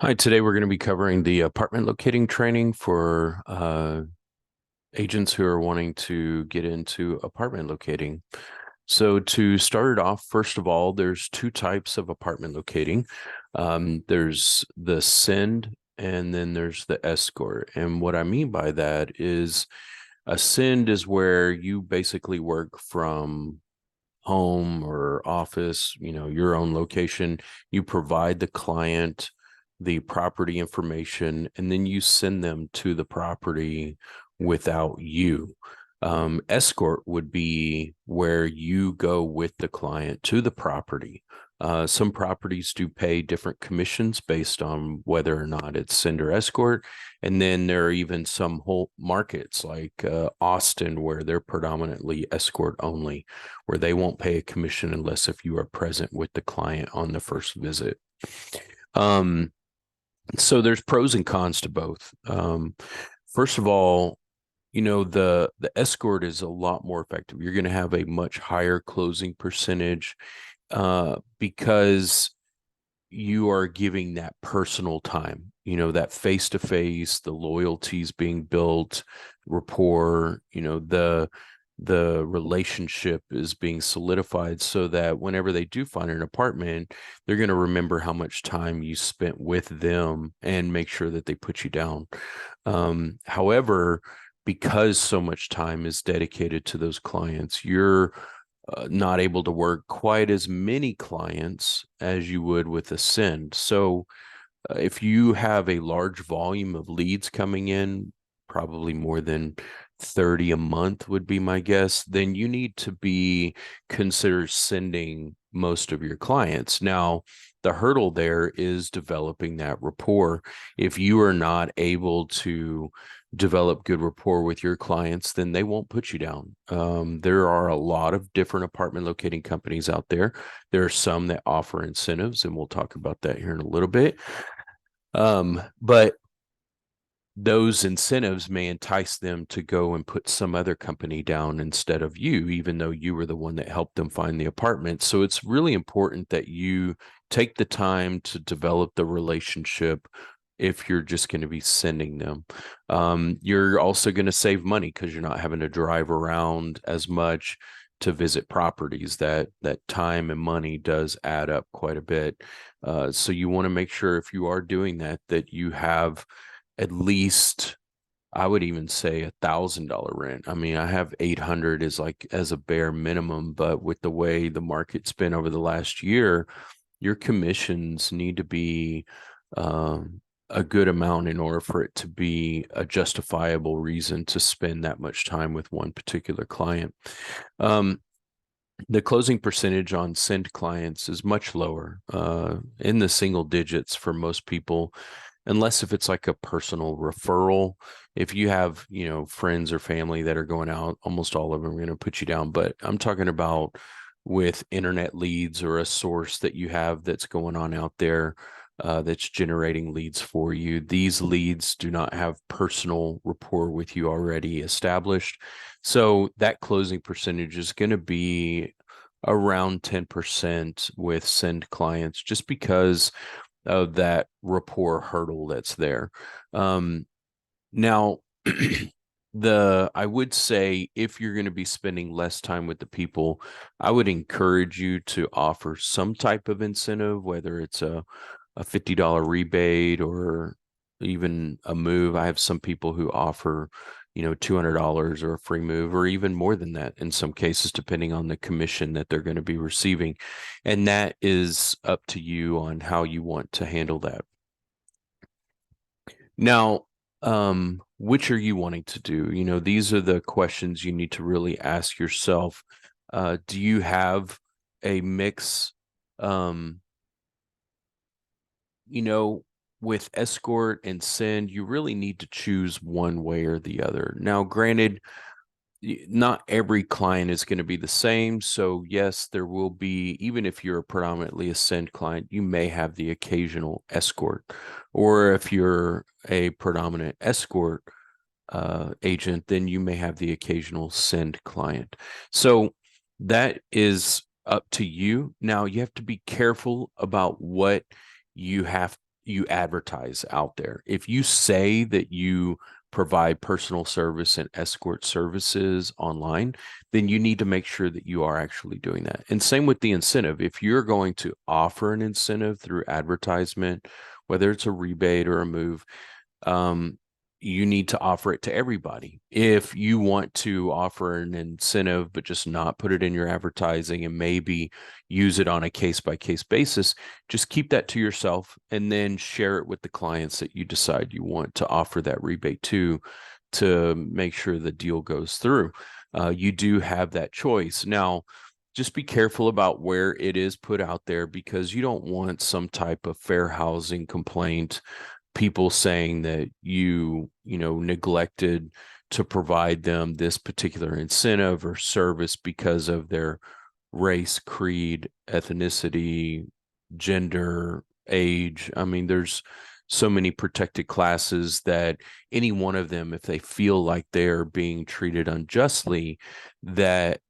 Hi, today we're going to be covering the apartment locating training for agents who are wanting to get into apartment locating. So to start it off, first of all, there's two types of apartment locating. There's the send and then there's the escort. And what I mean by that is a send is where you basically work from home or office, your own location. You provide the client the property information, and then you send them to the property without you. Escort would be where you go with the client to the property. Some properties do pay different commissions based on whether or not it's send or escort. And then there are even some whole markets like Austin, where they're predominantly escort only, where they won't pay a commission unless if you are present with the client on the first visit. Um, so there's pros and cons to both. First of all, the escort is a lot more effective. You're going to have a much higher closing percentage because you are giving that personal time, that face to face, the loyalties being built, rapport, the relationship is being solidified so that whenever they do find an apartment, they're going to remember how much time you spent with them and make sure that they put you down. However, because so much time is dedicated to those clients, you're not able to work quite as many clients as you would with a send. So if you have a large volume of leads coming in, probably more than 30 a month would be my guess, then you need to be consider sending most of your clients. Now, the hurdle there is developing that rapport. If you are not able to develop good rapport with your clients, then they won't put you down. There are a lot of different apartment locating companies out there. There are some that offer incentives, and we'll talk about that here in a little bit. But those incentives may entice them to go and put some other company down instead of you, even though you were the one that helped them find the apartment. So it's really important that you take the time to develop the relationship if you're just going to be sending them. You're also going to save money because you're not having to drive around as much to visit properties. That time and money does add up quite a bit. So you want to make sure if you are doing that, that you have at least, I would even say $1,000 rent. I mean, I have 800 is like as a bare minimum, but with the way the market's been over the last year, your commissions need to be a good amount in order for it to be a justifiable reason to spend that much time with one particular client. Um, the closing percentage on send clients is much lower, in the single digits for most people, unless if it's like a personal referral. If you have, friends or family that are going out, almost all of them are going to put you down. But I'm talking about with internet leads or a source that you have that's going on out there, that's generating leads for you. These leads do not have personal rapport with you already established. So that closing percentage is going to be around 10% with send clients just because of that rapport hurdle that's there. Now, I would say if you're going to be spending less time with the people, I would encourage you to offer some type of incentive, whether it's a $50 rebate or even a move. I have some people who offer, $200 or a free move, or even more than that in some cases, depending on the commission that they're going to be receiving. And that is up to you on how you want to handle that. Now, which are you wanting to do? These are the questions you need to really ask yourself. Do you have a mix? Um, you know, with escort and send, you really need to choose one way or the other. Now, granted, not every client is going to be the same. So, yes, there will be, even if you're predominantly a send client, you may have the occasional escort. Or if you're a predominant escort agent, then you may have the occasional send client. So, that is up to you. Now, you have to be careful about what you have you advertise out there. If you say that you provide personal service and escort services online, then you need to make sure that you are actually doing that. And same with the incentive. If you're going to offer an incentive through advertisement, whether it's a rebate or a move, you need to offer it to everybody. If you want to offer an incentive, but just not put it in your advertising and maybe use it on a case-by-case basis, just keep that to yourself and then share it with the clients that you decide you want to offer that rebate to make sure the deal goes through. You do have that choice. Now, just be careful about where it is put out there, because you don't want some type of fair housing complaint, people saying that you neglected to provide them this particular incentive or service because of their race, creed, ethnicity, gender, age. I mean, there's so many protected classes that any one of them, if they feel like they're being treated unjustly, that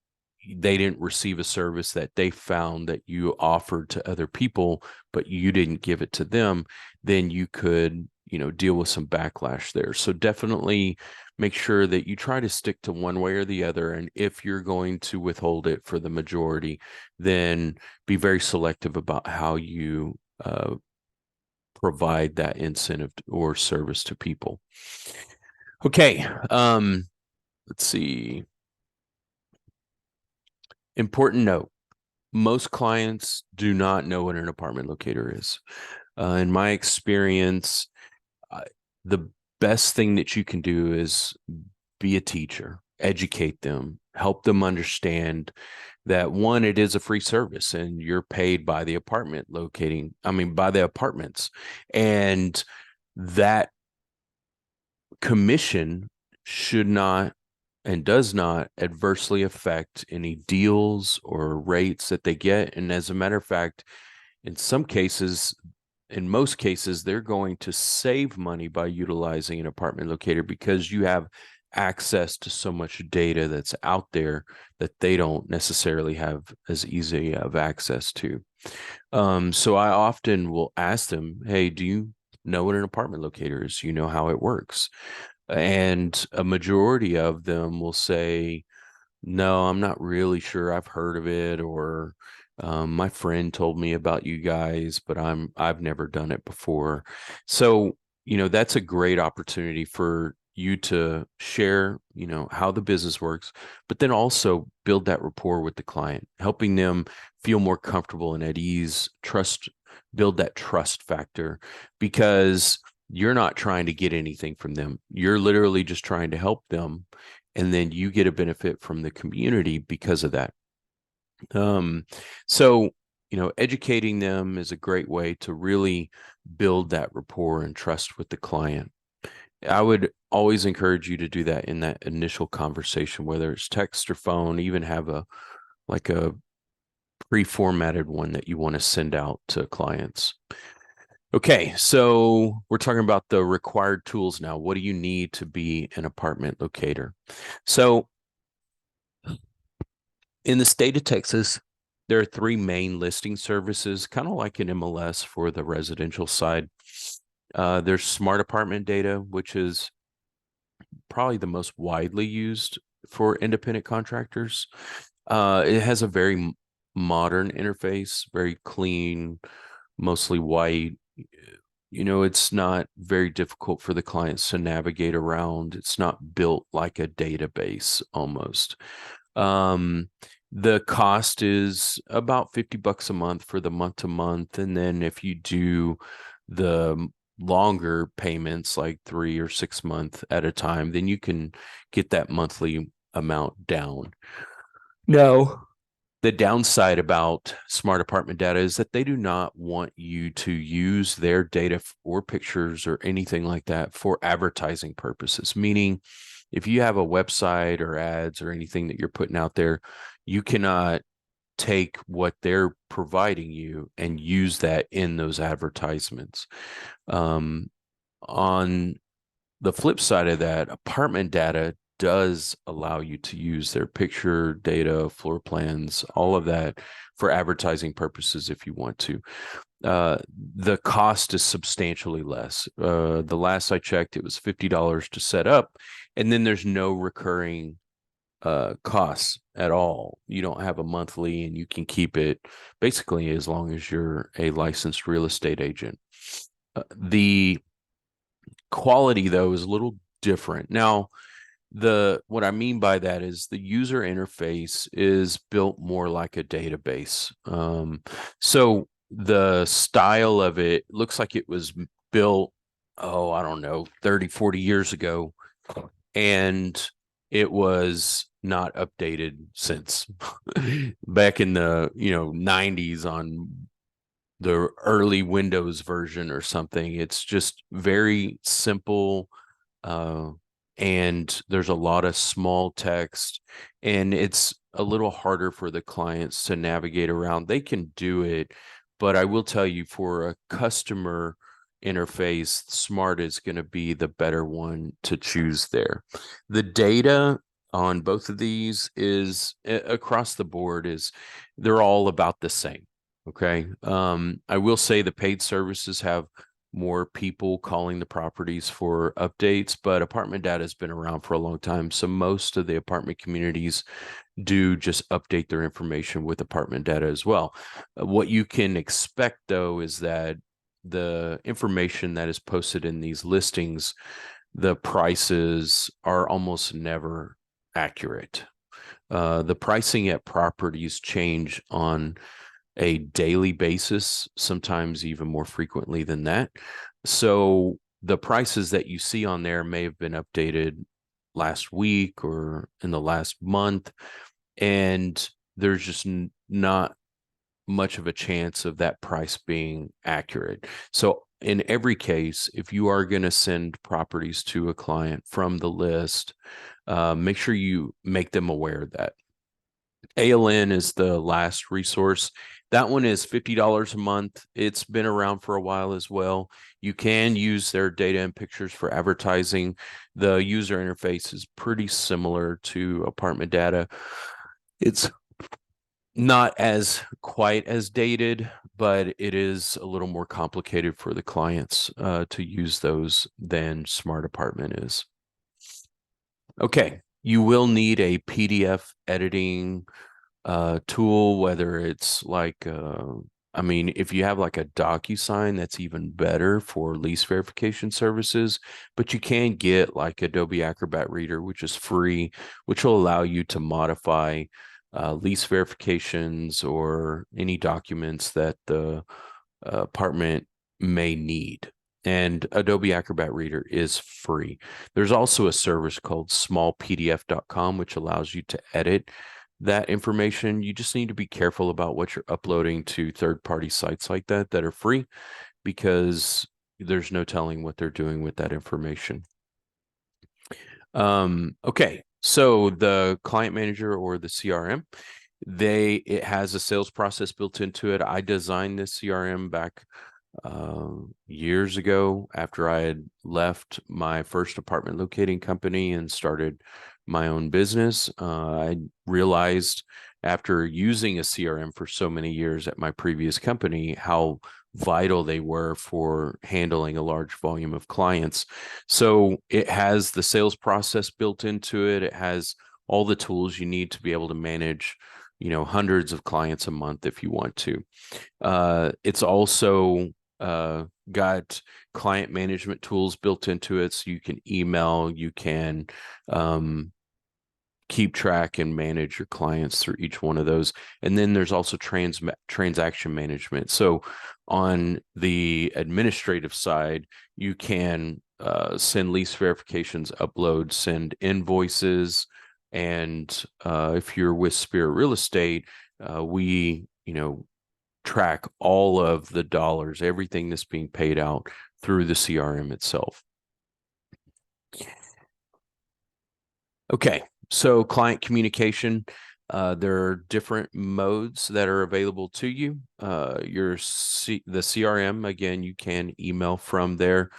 they didn't receive a service that they found that you offered to other people, but you didn't give it to them, then you could, deal with some backlash there. So definitely make sure that you try to stick to one way or the other. And if you're going to withhold it for the majority, then be very selective about how you provide that incentive or service to people. Okay. Let's see. Important note. Most clients do not know what an apartment locator is. In my experience, the best thing that you can do is be a teacher, educate them, help them understand that, one, it is a free service and you're paid by the by the apartments. And that commission should not and does not adversely affect any deals or rates that they get. And as a matter of fact, in most cases, they're going to save money by utilizing an apartment locator, because you have access to so much data that's out there that they don't necessarily have as easy of access to. So I often will ask them, hey, do you know what an apartment locator is? You know how it works? And a majority of them will say, no, I'm not really sure. I've heard of it, or my friend told me about you guys, but I've never done it before. So, that's a great opportunity for you to share, how the business works, but then also build that rapport with the client, helping them feel more comfortable and at ease, build that trust factor, because you're not trying to get anything from them. You're literally just trying to help them. And then you get a benefit from the community because of that. So, educating them is a great way to really build that rapport and trust with the client. I would always encourage you to do that in that initial conversation, whether it's text or phone, even have a pre-formatted one that you want to send out to clients. Okay, so we're talking about the required tools now. What do you need to be an apartment locator? So in the state of Texas, there are 3 main listing services, kind of like an MLS for the residential side. There's smart apartment data, which is probably the most widely used for independent contractors. It has a very modern interface, very clean, mostly white. It's not very difficult for the clients to navigate around. It's not built like a database almost. The cost is about $50 a month for the month to month. And then if you do the longer payments, like 3 or 6 months at a time, then you can get that monthly amount down. No. The downside about smart apartment data is that they do not want you to use their data or pictures or anything like that for advertising purposes. Meaning, if you have a website or ads or anything that you're putting out there, you cannot take what they're providing you and use that in those advertisements. On the flip side of that, apartment data does allow you to use their picture data, floor plans, all of that for advertising purposes if you want to. the cost is substantially less. The last I checked, it was $50 to set up, and then there's no recurring costs at all. You don't have a monthly, and you can keep it basically as long as you're a licensed real estate agent. The quality, though, is a little different. Now, what I mean by that is the user interface is built more like a database. So the style of it looks like it was built, oh, I don't know, 30, 40 years ago, and it was not updated since back in the 90s on the early Windows version or something. It's just very simple, uh, and there's a lot of small text, and it's a little harder for the clients to navigate around. They can do it, but I will tell you, for a customer interface, Smart is going to be the better one to choose there. The data on both of these is across the board is they're all about the same. Okay. I will say the paid services have more people calling the properties for updates, but apartment data has been around for a long time. So most of the apartment communities do just update their information with apartment data as well. What you can expect, though, is that the information that is posted in these listings, the prices are almost never accurate. The pricing at properties change on a daily basis, sometimes even more frequently than that. So the prices that you see on there may have been updated last week or in the last month, and there's just not much of a chance of that price being accurate. So in every case, if you are going to send properties to a client from the list, make sure you make them aware of that. ALN is the last resource. That one is $50 a month. It's been around for a while as well. You can use their data and pictures for advertising. The user interface is pretty similar to apartment data. It's not as quite as dated, but it is a little more complicated for the clients to use those than Smart Apartment is. Okay, you will need a PDF editing tool, whether it's like I mean, if you have like a DocuSign, that's even better for lease verification services, but you can get like Adobe Acrobat Reader, which is free, which will allow you to modify lease verifications or any documents that the apartment may need. And Adobe Acrobat Reader is free. There's also a service called smallpdf.com, which allows you to edit that information. You just need to be careful about what you're uploading to third-party sites like that that are free, because there's no telling what they're doing with that information. Okay, so the client manager or the CRM, it has a sales process built into it. I designed this CRM back years ago after I had left my first apartment locating company and started my own business. I realized after using a CRM for so many years at my previous company how vital they were for handling a large volume of clients. So it has the sales process built into it. It has all the tools you need to be able to manage, hundreds of clients a month if you want to. It's also got client management tools built into it, so you can email, you can keep track and manage your clients through each one of those. And then there's also transaction management. So on the administrative side, you can send lease verifications, upload, send invoices. And if you're with Spirit Real Estate, we, track all of the dollars, everything that's being paid out through the CRM itself. Okay, so client communication, there are different modes that are available to you. The CRM, again, you can email from there.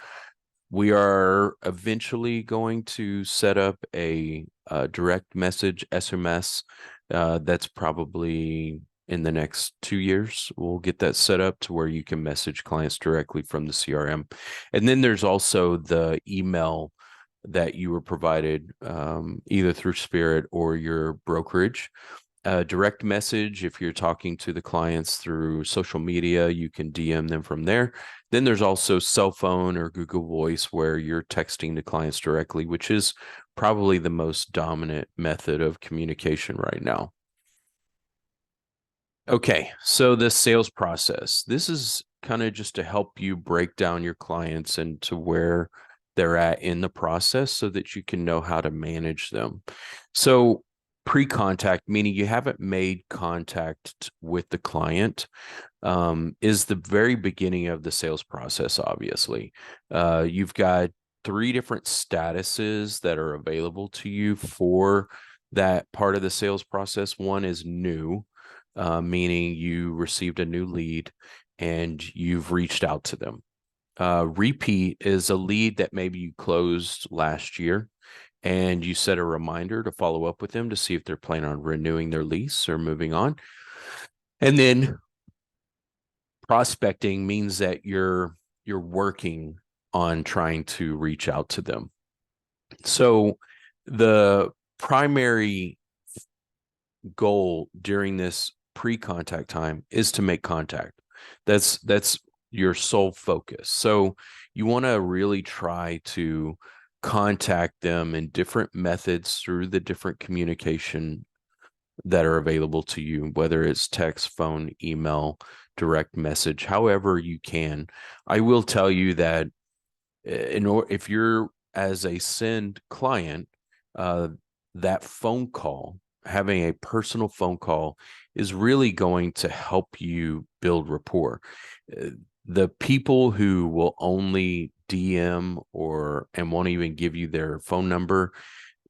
We are eventually going to set up a direct message SMS. That's probably in the next 2 years. We'll get that set up to where you can message clients directly from the CRM. And then there's also the email that you were provided either through Spirit or your brokerage. Direct message, if you're talking to the clients through social media, you can DM them from there. Then there's also cell phone or Google Voice where you're texting the clients directly, which is probably the most dominant method of communication right now. Okay, so the sales process. This is kind of just to help you break down your clients and to where they're at in the process so that you can know how to manage them. So pre-contact, meaning you haven't made contact with the client, is the very beginning of the sales process, obviously. You've got 3 different statuses that are available to you for that part of the sales process. One is new, meaning you received a new lead and you've reached out to them. Repeat is a lead that maybe you closed last year and you set a reminder to follow up with them to see if they're planning on renewing their lease or moving on. And then prospecting means that you're working on trying to reach out to them. So the primary goal during this pre-contact time is to make contact. That's your sole focus. So you want to really try to contact them in different methods through the different communication that are available to you, whether it's text, phone, email, direct message, however you can. I will tell you that if you're as a send client, that phone call, having a personal phone call is really going to help you build rapport. The people who will only DM and won't even give you their phone number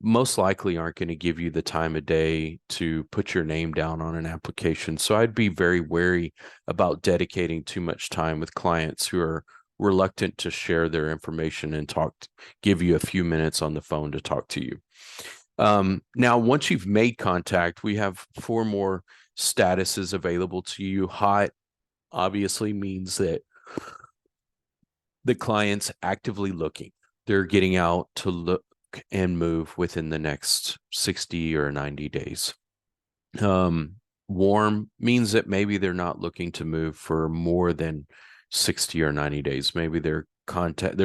most likely aren't going to give you the time of day to put your name down on an application. So I'd be very wary about dedicating too much time with clients who are reluctant to share their information and give you a few minutes on the phone to talk to you. Now, once you've made contact, we have 4 more statuses available to you. Hot obviously means that the client's actively looking. They're getting out to look and move within the next 60 or 90 days. Warm means that maybe they're not looking to move for more than 60 or 90 days. Maybe they're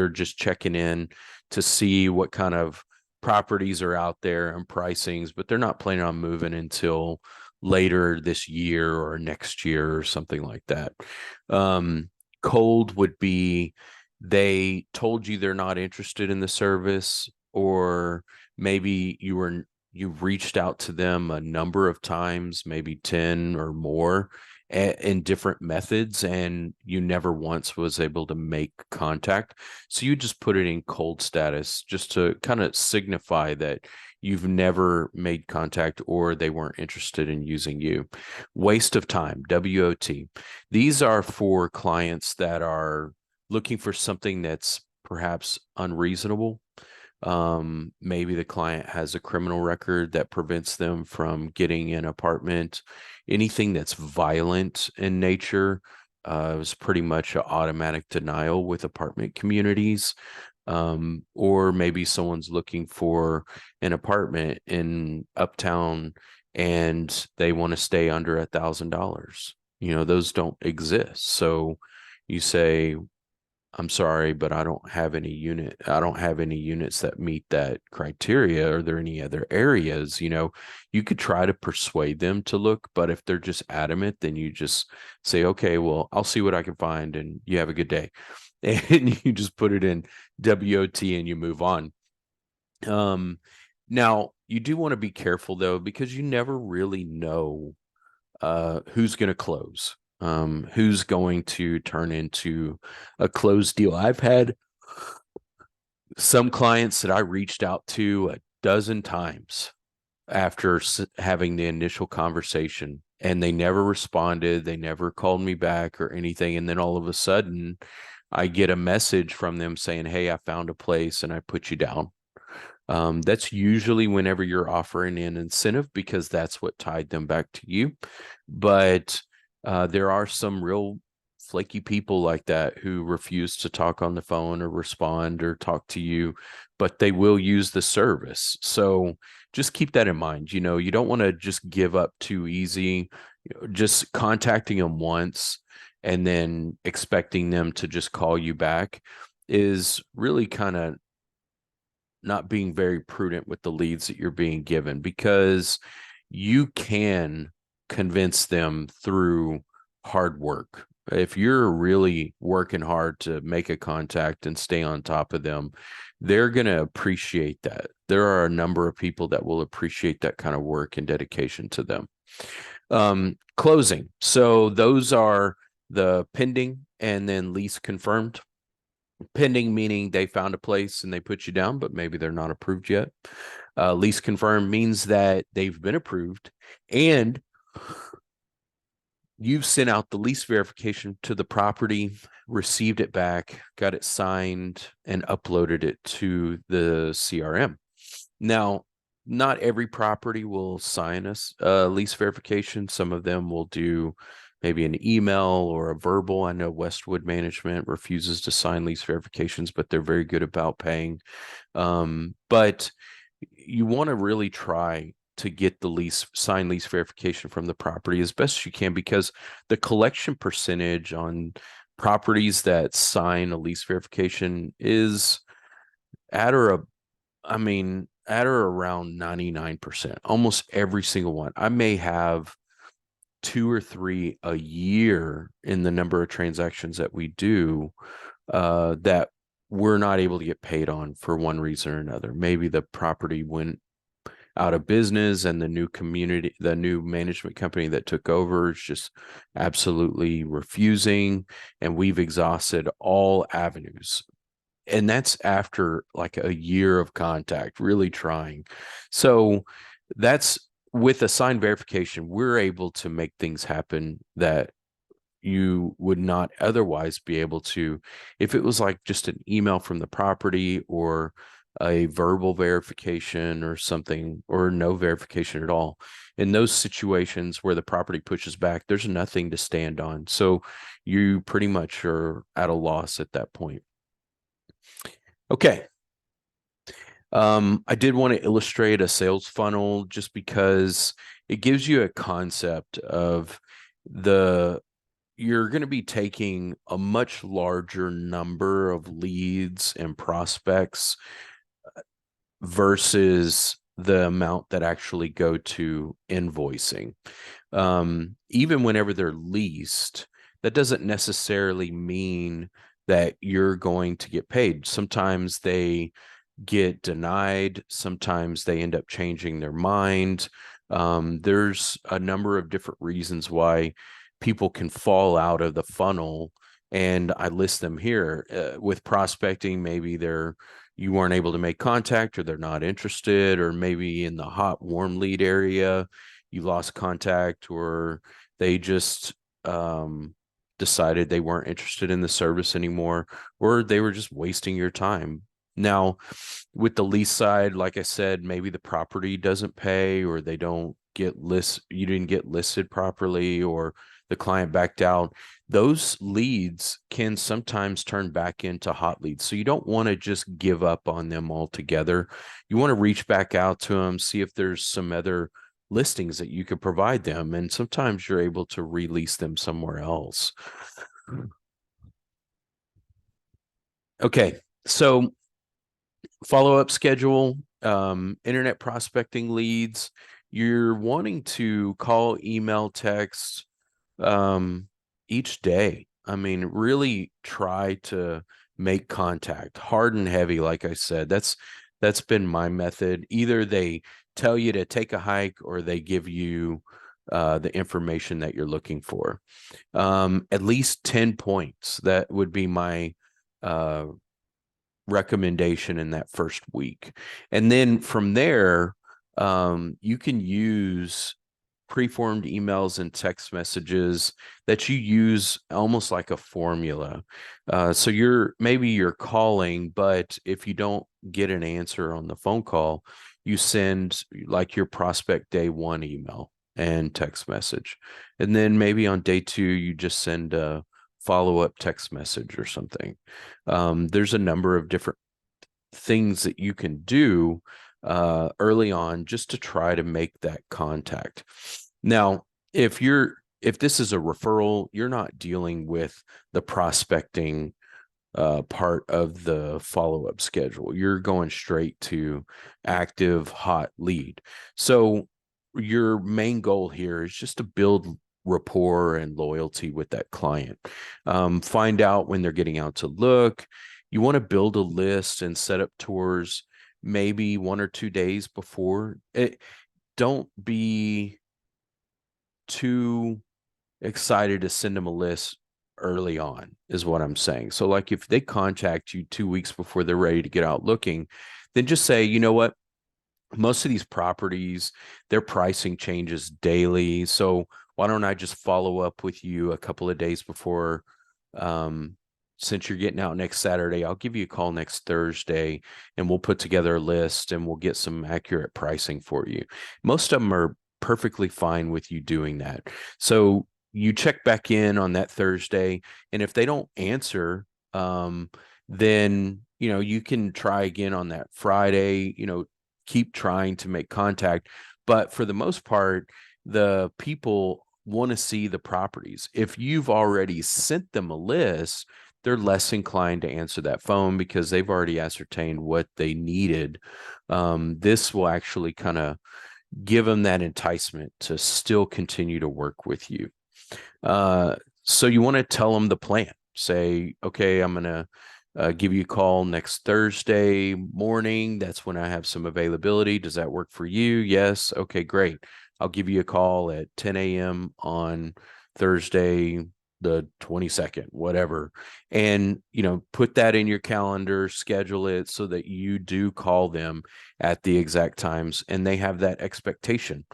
just checking in to see what kind of properties are out there and pricings, but they're not planning on moving until later this year or next year or something like that. Cold would be they told you they're not interested in the service, or maybe you've reached out to them a number of times, maybe 10 or more in different methods, and you never once was able to make contact. So you just put it in cold status just to kind of signify that you've never made contact or they weren't interested in using you. Waste of time, WOT. These are for clients that are looking for something that's perhaps unreasonable. Maybe the client has a criminal record that prevents them from getting an apartment. Anything that's violent in nature is pretty much an automatic denial with apartment communities. Or maybe someone's looking for an apartment in Uptown and they want to stay under $1,000. Those don't exist. So you say, I'm sorry, but I don't have any units that meet that criteria. Are there any other areas? You could try to persuade them to look, but if they're just adamant, then you just say, okay, well, I'll see what I can find and you have a good day. And you just put it in WOT and you move on. Now you do want to be careful though, because you never really know who's going to close. Who's going to turn into a closed deal. I've had some clients that I reached out to a dozen times after having the initial conversation, and they never responded. They never called me back or anything. And then all of a sudden I get a message from them saying, hey, I found a place and I put you down. That's usually whenever you're offering an incentive because that's what tied them back to you. But there are some real flaky people like that who refuse to talk on the phone or respond or talk to you, but they will use the service. So just keep that in mind. You don't want to just give up too easy. Just contacting them once and then expecting them to just call you back is really kind of not being very prudent with the leads that you're being given, because you can convince them through hard work. If you're really working hard to make a contact and stay on top of them, they're going to appreciate that. There are a number of people that will appreciate that kind of work and dedication to them. Closing. So those are the pending and then lease confirmed. Pending meaning they found a place and they put you down, but maybe they're not approved yet. Lease confirmed means that they've been approved and you've sent out the lease verification to the property, received it back, got it signed, and uploaded it to the CRM. Now, not every property will sign a lease verification. Some of them will do maybe an email or a verbal. I know Westwood Management refuses to sign lease verifications, but they're very good about paying. But you want to really try to get the signed lease verification from the property as best as you can, because the collection percentage on properties that sign a lease verification is at or around 99%, almost every single one. I may have 2 or 3 a year in the number of transactions that we do that we're not able to get paid on for one reason or another. Maybe the property went out of business and the new management company that took over is just absolutely refusing, and we've exhausted all avenues. And that's after like a year of contact, really trying. So that's with a signed verification, we're able to make things happen that you would not otherwise be able to if it was like just an email from the property or a verbal verification or something, or no verification at all. In those situations where the property pushes back, there's nothing to stand on. So you pretty much are at a loss at that point. Okay. I did want to illustrate a sales funnel just because it gives you a concept of you're going to be taking a much larger number of leads and prospects versus the amount that actually go to invoicing. Even whenever they're leased, that doesn't necessarily mean that you're going to get paid. Sometimes they get denied. Sometimes they end up changing their mind. There's a number of different reasons why people can fall out of the funnel, and I list them here. With prospecting, maybe you weren't able to make contact, or they're not interested, or maybe in the hot, warm lead area, you lost contact, or they just decided they weren't interested in the service anymore, or they were just wasting your time. Now, with the lease side, like I said, maybe the property doesn't pay, or they don't get you didn't get listed properly, or the client backed out. Those leads can sometimes turn back into hot leads. So you don't want to just give up on them altogether. You want to reach back out to them, see if there's some other listings that you could provide them. And sometimes you're able to release them somewhere else. Okay. So follow-up schedule, internet prospecting leads. You're wanting to call, email, text each day. Really try to make contact hard and heavy. Like I said, that's been my method. Either they tell you to take a hike, or they give you the information that you're looking for. At least 10 points. That would be my recommendation in that first week. And then from there, you can use preformed emails and text messages that you use almost like a formula. So maybe you're calling, but if you don't get an answer on the phone call, you send like your prospect day one email and text message. And then maybe on day two, you just send a follow-up text message or something. There's a number of different things that you can do early on just to try to make that contact. Now, if this is a referral, you're not dealing with the prospecting part of the follow-up schedule. You're going straight to active hot lead. So your main goal here is just to build rapport and loyalty with that client. Find out when they're getting out to look. You want to build a list and set up tours maybe 1 or 2 days before. Don't be too excited to send them a list early on, is what I'm saying. So like if they contact you 2 weeks before they're ready to get out looking, then just say, you know what? Most of these properties, their pricing changes daily. So why don't I just follow up with you a couple of days before, since you're getting out next Saturday, I'll give you a call next Thursday and we'll put together a list and we'll get some accurate pricing for you. Most of them are perfectly fine with you doing that. So you check back in on that Thursday, and if they don't answer, then, you can try again on that Friday, keep trying to make contact. But for the most part, the people want to see the properties. If you've already sent them a list, they're less inclined to answer that phone because they've already ascertained what they needed. This will actually kind of give them that enticement to still continue to work with you. So you want to tell them the plan. Say, okay, I'm going to give you a call next Thursday morning. That's when I have some availability. Does that work for you? Yes. Okay, great. I'll give you a call at 10 a.m. on Thursday, the 22nd, whatever. And, put that in your calendar, schedule it so that you do call them at the exact times and they have that expectation.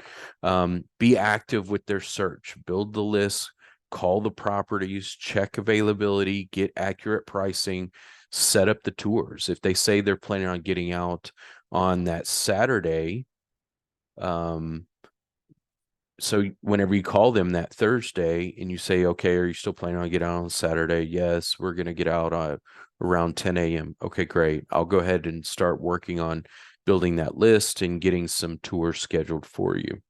Be active with their search, build the list, call the properties, check availability, get accurate pricing, set up the tours. If they say they're planning on getting out on that Saturday, so whenever you call them that Thursday and you say, okay, are you still planning on getting out on Saturday? Yes, we're going to get out around 10 a.m. Okay, great. I'll go ahead and start working on building that list and getting some tours scheduled for you.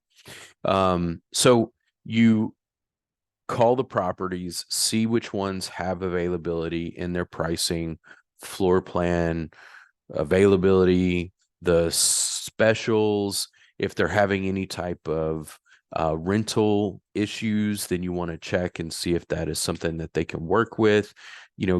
So you call the properties, see which ones have availability in their pricing, floor plan, availability, the specials. If they're having any type of rental issues, then you want to check and see if that is something that they can work with.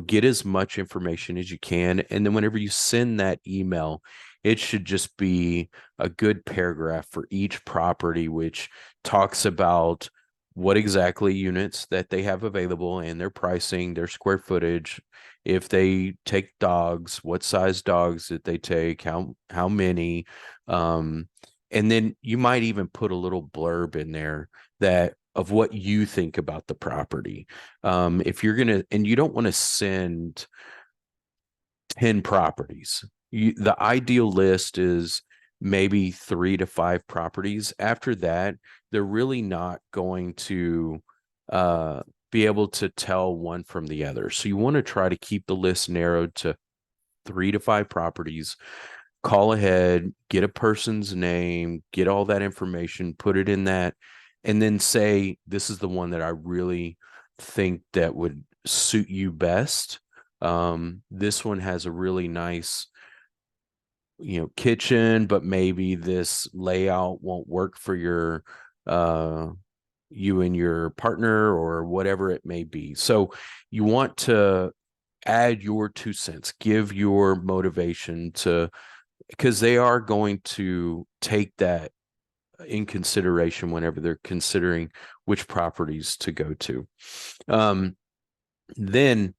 Get as much information as you can. And then whenever you send that email, it should just be a good paragraph for each property, which talks about what exactly units that they have available and their pricing, their square footage. If they take dogs, what size dogs that they take, how many, and then you might even put a little blurb in there of what you think about the property. If you're going to, and you don't want to send 10 properties. The ideal list is maybe 3 to 5 properties. After that, they're really not going to be able to tell one from the other. So you want to try to keep the list narrowed to 3 to 5 properties. Call ahead, get a person's name, get all that information, put it in that, and then say, this is the one that I really think that would suit you best. This one has a really nice, kitchen, but maybe this layout won't work for you and your partner or whatever it may be. So you want to add your 2 cents, give your motivation because they are going to take that in consideration whenever they're considering which properties to go to. Then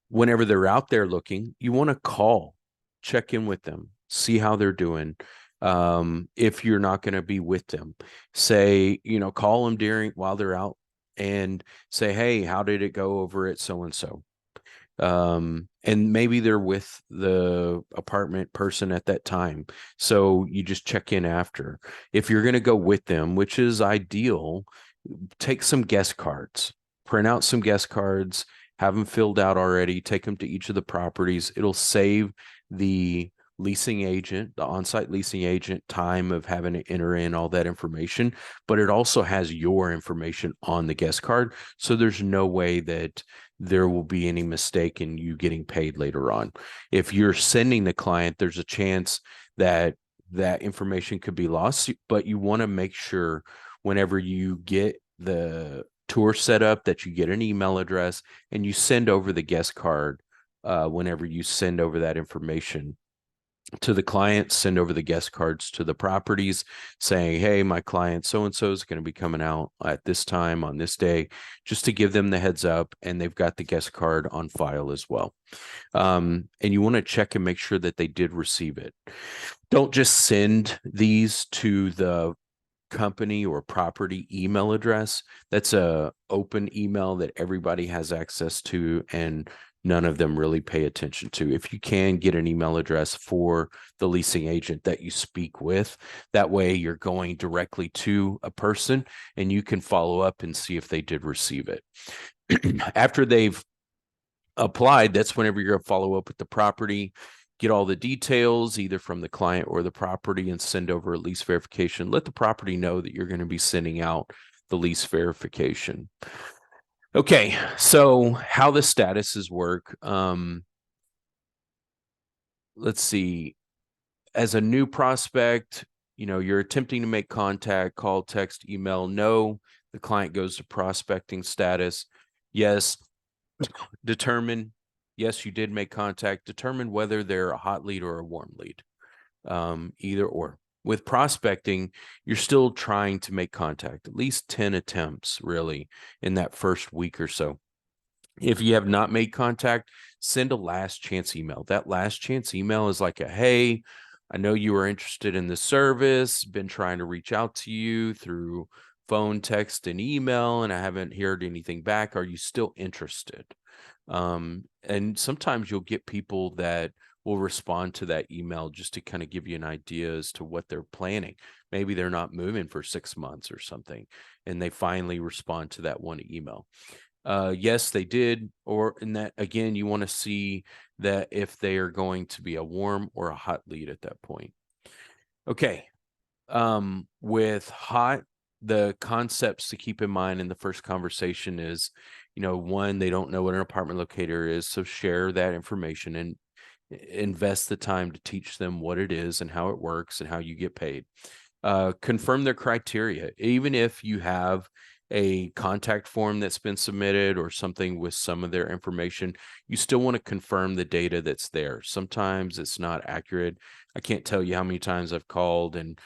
whenever they're out there looking, you want to call, check in with them, see how they're doing. If you're not going to be with them, say, call them while they're out and say, hey, how did it go over at so and so? And maybe they're with the apartment person at that time, so you just check in after. If you're going to go with them, which is ideal, take some guest cards, print out some guest cards, have them filled out already, take them to each of the properties. It'll save the the on-site leasing agent, time of having to enter in all that information, but it also has your information on the guest card. So there's no way that there will be any mistake in you getting paid later on. If you're sending the client, there's a chance that that information could be lost, but you want to make sure whenever you get the tour set up that you get an email address and you send over the guest card. Whenever you send over that information to the client, send over the guest cards to the properties saying, hey, my client so-and-so is going to be coming out at this time on this day, just to give them the heads up, and they've got the guest card on file as well. And you want to check and make sure that they did receive it. Don't just send these to the company or property email address. That's a open email that everybody has access to, and none of them really pay attention to. If you can get an email address for the leasing agent that you speak with, that way you're going directly to a person and you can follow up and see if they did receive it. After they've applied, that's whenever you're going to follow up with the property, get all the details either from the client or the property, and send over a lease verification. Let the property know that you're going to be sending out the lease verification. Okay, so how the statuses work. Let's see. As a new prospect, you're attempting to make contact, call, text, email. No, the client goes to prospecting status. Yes, determine. Yes, you did make contact. Determine whether they're a hot lead or a warm lead. Either or. With prospecting, you're still trying to make contact, at least 10 attempts really in that first week or so. If you have not made contact, send a last chance email. That last chance email is like a, hey, I know you were interested in this service, been trying to reach out to you through phone, text, and email, and I haven't heard anything back. Are you still interested? And sometimes you'll get people that will respond to that email just to kind of give you an idea as to what they're planning. Maybe they're not moving for 6 months or something, and they finally respond to that one email. Yes, they did. Or in that, again, you want to see that if they are going to be a warm or a hot lead at that point. Okay. With hot, the concepts to keep in mind in the first conversation is, one, they don't know what an apartment locator is. So share that information and invest the time to teach them what it is and how it works and how you get paid. Confirm their criteria. Even if you have a contact form that's been submitted or something with some of their information, you still want to confirm the data that's there. Sometimes it's not accurate. I can't tell you how many times I've called and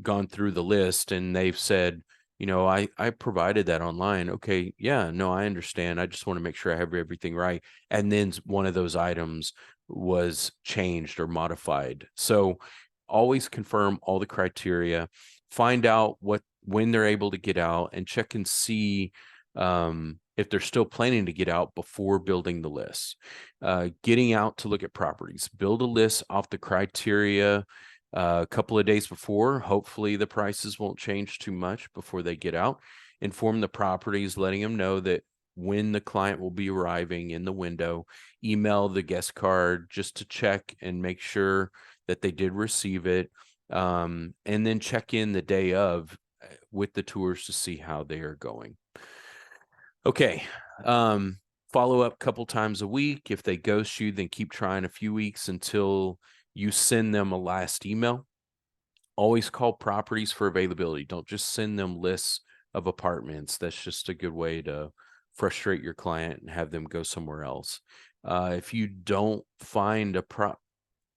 gone through the list, and they've said, I provided that online. Okay, yeah, no, I understand. I just want to make sure I have everything right. And then one of those items was changed or modified. So always confirm all the criteria, find out when they're able to get out, and check and see if they're still planning to get out before building the list. Getting out to look at properties, build a list off the criteria a couple of days before. Hopefully the prices won't change too much before they get out. Inform the properties, letting them know that when the client will be arriving in the window. Email the guest card just to check and make sure that they did receive it. And then check in the day of with the tours to see how they are going. Okay. Follow up a couple times a week. If they ghost you, then keep trying a few weeks until you send them a last email. Always call properties for availability. Don't just send them lists of apartments. That's just a good way to frustrate your client and have them go somewhere else. If you don't find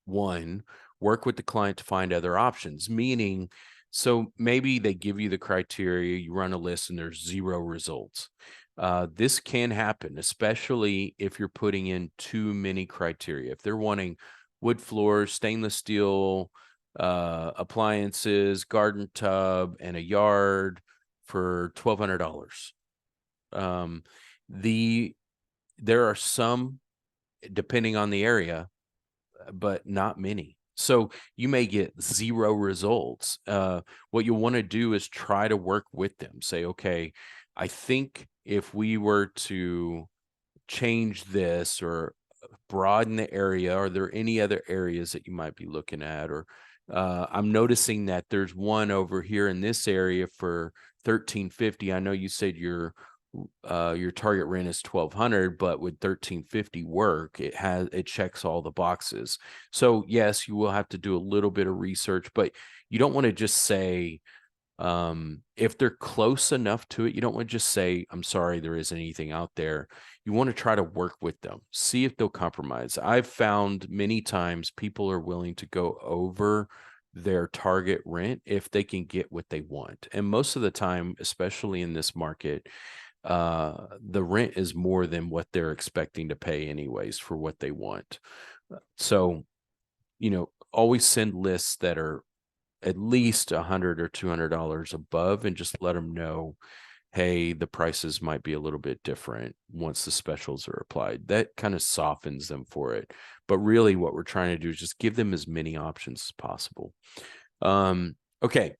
work with the client to find other options, meaning, so maybe they give you the criteria, you run a list, and there's 0 results. This can happen, especially if you're putting in too many criteria. If they're wanting wood floors, stainless steel, appliances, garden tub, and a yard for $1,200. Um, there are some, depending on the area, but not many. So you may get zero results. What you'll want to do is try to work with them. Say, okay, I think if we were to change this or broaden the area, are there any other areas that you might be looking at? Or I'm noticing that there's one over here in this area for $1,350. I know you said your target rent is $1,200, but with $1,350 work, it checks all the boxes. So yes, you will have to do a little bit of research, but you don't want to just say, if they're close enough to it, you don't want to just say, I'm sorry, there isn't anything out there. You want to try to work with them, see if they'll compromise. I've found many times people are willing to go over their target rent if they can get what they want. And most of the time, especially in this market, the rent is more than what they're expecting to pay anyways for what they want. So, always send lists that are at least $100 or $200 above, and just let them know, hey, the prices might be a little bit different once the specials are applied. That kind of softens them for it. But really what we're trying to do is just give them as many options as possible. Okay.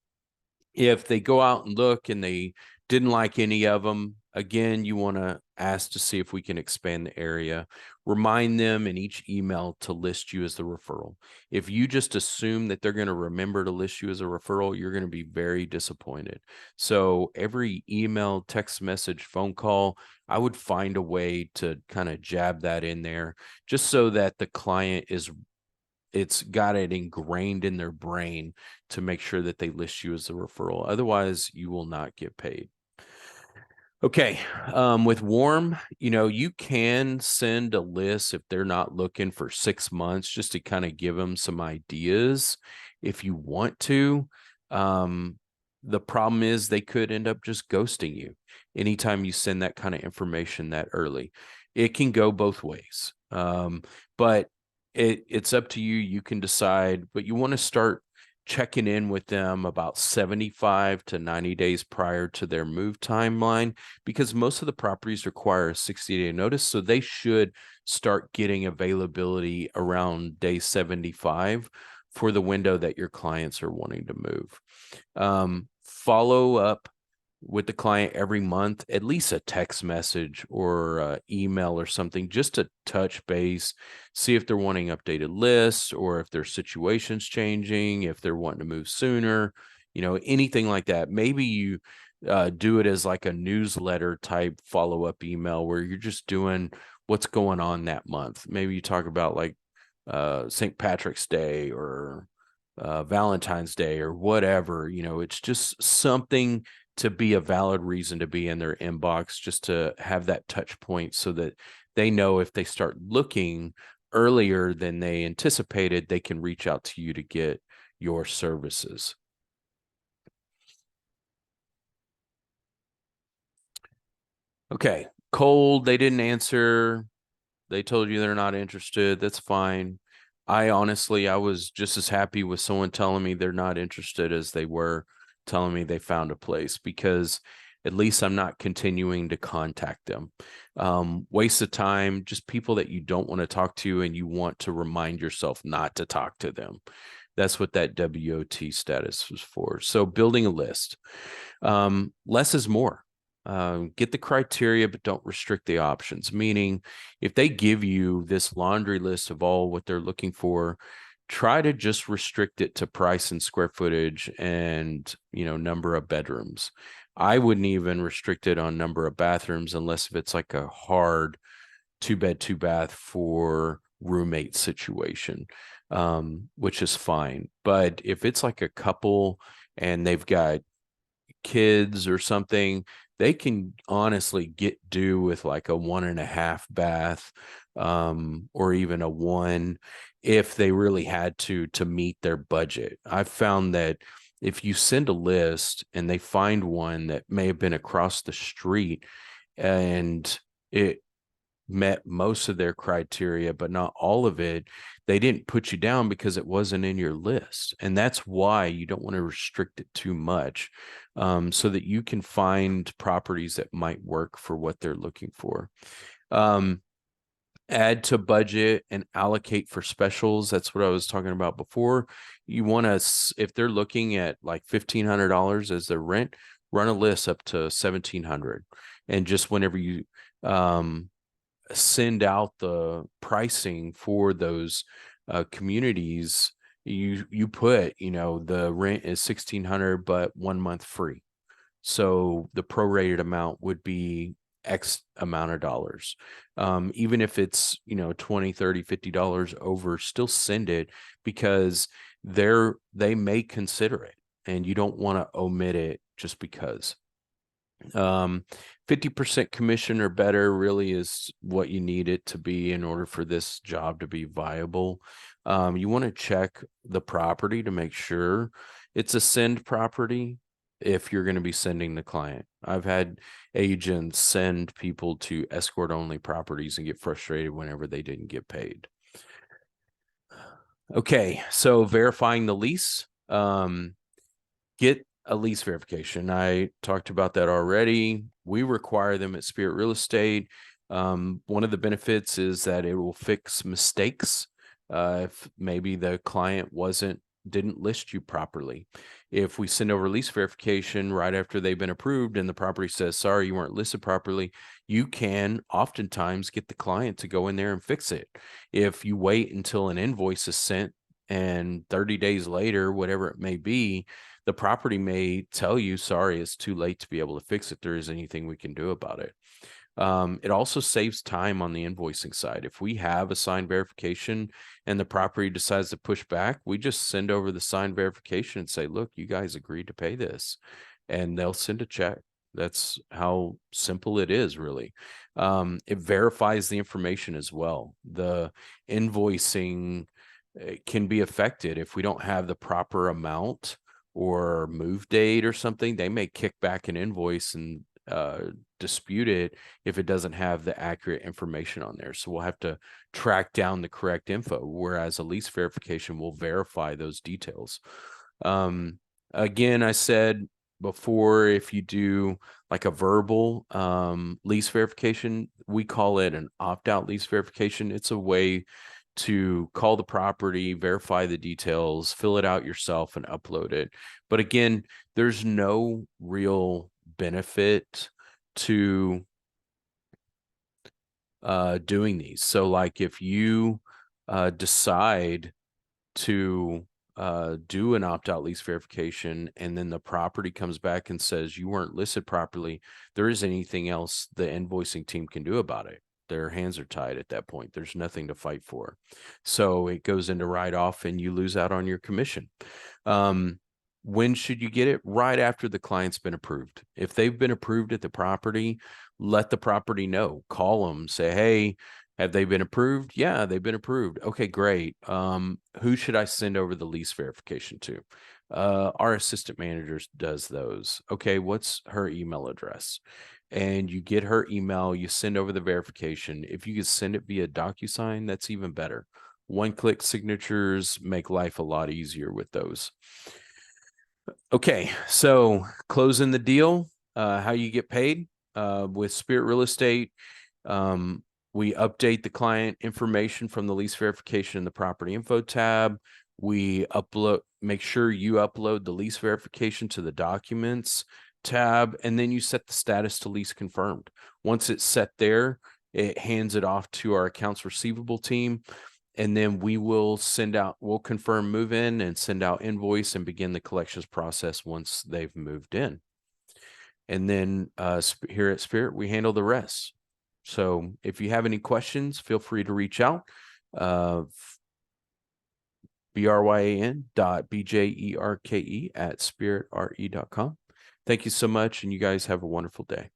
If they go out and look and they didn't like any of them, again, you want to ask to see if we can expand the area. Remind them in each email to list you as the referral. If you just assume that they're going to remember to list you as a referral, you're going to be very disappointed. So every email, text message, phone call, I would find a way to kind of jab that in there, just so that the client it's got it ingrained in their brain to make sure that they list you as a referral. Otherwise, you will not get paid. Okay. With warm, you can send a list if they're not looking for 6 months, just to kind of give them some ideas if you want to. The problem is they could end up just ghosting you anytime you send that kind of information that early. It can go both ways. But it's up to you. You can decide, but you want to start checking in with them about 75 to 90 days prior to their move timeline, because most of the properties require a 60-day notice. So they should start getting availability around day 75 for the window that your clients are wanting to move. Follow up with the client every month, at least a text message or email or something, just to touch base, see if they're wanting updated lists or if their situation's changing, if they're wanting to move sooner, anything like that. Maybe you do it as like a newsletter type follow-up email where you're just doing what's going on that month. Maybe you talk about like St. Patrick's Day or Valentine's Day or whatever. It's just something to be a valid reason to be in their inbox, just to have that touch point so that they know if they start looking earlier than they anticipated, they can reach out to you to get your services. Okay. Cold, they didn't answer. They told you they're not interested. That's fine. I was just as happy with someone telling me they're not interested as they were telling me they found a place, because at least I'm not continuing to contact them. Waste of time, just people that you don't want to talk to and you want to remind yourself not to talk to them. That's what that WOT status was for. So building a list. Less is more. Get the criteria, but don't restrict the options. Meaning, if they give you this laundry list of all what they're looking for, try to just restrict it to price and square footage and, number of bedrooms. I wouldn't even restrict it on number of bathrooms unless if it's like a hard 2-bed, 2-bath for roommate situation, which is fine. But if it's like a couple and they've got kids or something, they can honestly do with like a 1.5 bath, or even a 1, if they really had to meet their budget. I've found that if you send a list and they find one that may have been across the street and met most of their criteria, but not all of it, they didn't put you down because it wasn't in your list. And that's why you don't want to restrict it too much, so that you can find properties that might work for what they're looking for. Add to budget and allocate for specials. That's what I was talking about before. You want to, if they're looking at like $1,500 as their rent, run a list up to 1,700. And just whenever you send out the pricing for those communities, you put, the rent is 1,600, but 1 month free. So the prorated amount would be X amount of dollars. Even if it's, $20, $30, $50 over, still send it, because they may consider it, and you don't want to omit it just because. 50% commission or better really is what you need it to be in order for this job to be viable. You want to check the property to make sure it's a send property if you're going to be sending the client. I've had agents send people to escort only properties and get frustrated whenever they didn't get paid. Okay, so verifying the lease. Get a lease verification. I talked about that already. We require them at Spirit Real Estate. One of the benefits is that it will fix mistakes. If maybe the client didn't list you properly. If we send over lease verification right after they've been approved and the property says, sorry, you weren't listed properly, you can oftentimes get the client to go in there and fix it. If you wait until an invoice is sent and 30 days later, whatever it may be, the property may tell you, sorry, it's too late to be able to fix it. There is anything we can do about it. It also saves time on the invoicing side. If we have a signed verification and the property decides to push back, we just send over the signed verification and say, look, you guys agreed to pay this, and they'll send a check. That's how simple it is, really. It verifies the information as well. The invoicing can be affected if we don't have the proper amount or move date or something. They may kick back an invoice and dispute it if it doesn't have the accurate information on there. So we'll have to track down the correct info, whereas a lease verification will verify those details. Again, I said before, if you do like a verbal lease verification, we call it an opt-out lease verification. It's a way to call the property, verify the details, fill it out yourself, and upload it. But again, there's no real benefit to doing these. So like if you decide to do an opt-out lease verification and then the property comes back and says you weren't listed properly, there isn't anything else the invoicing team can do about it. Their hands are tied at that point. There's nothing to fight for. So it goes into write-off and you lose out on your commission. When should you get it? Right after the client's been approved. If they've been approved at the property, let the property know. Call them, say, hey, have they been approved? Yeah, they've been approved. Okay, great. Who should I send over the lease verification to? Our assistant manager does those. Okay, what's her email address? And you get her email, you send over the verification. If you could send it via DocuSign, that's even better. One-click signatures make life a lot easier with those. Okay, so closing the deal, how you get paid with Spirit Real Estate. We update the client information from the lease verification in the property info tab. We make sure you upload the lease verification to the documents tab, and then you set the status to lease confirmed. Once it's set there, it hands it off to our accounts receivable team. And then we'll confirm move in and send out invoice and begin the collections process once they've moved in. And then here at Spirit, we handle the rest. So if you have any questions, feel free to reach out. bryan.bjerke@spiritre.com. Thank you so much, and you guys have a wonderful day.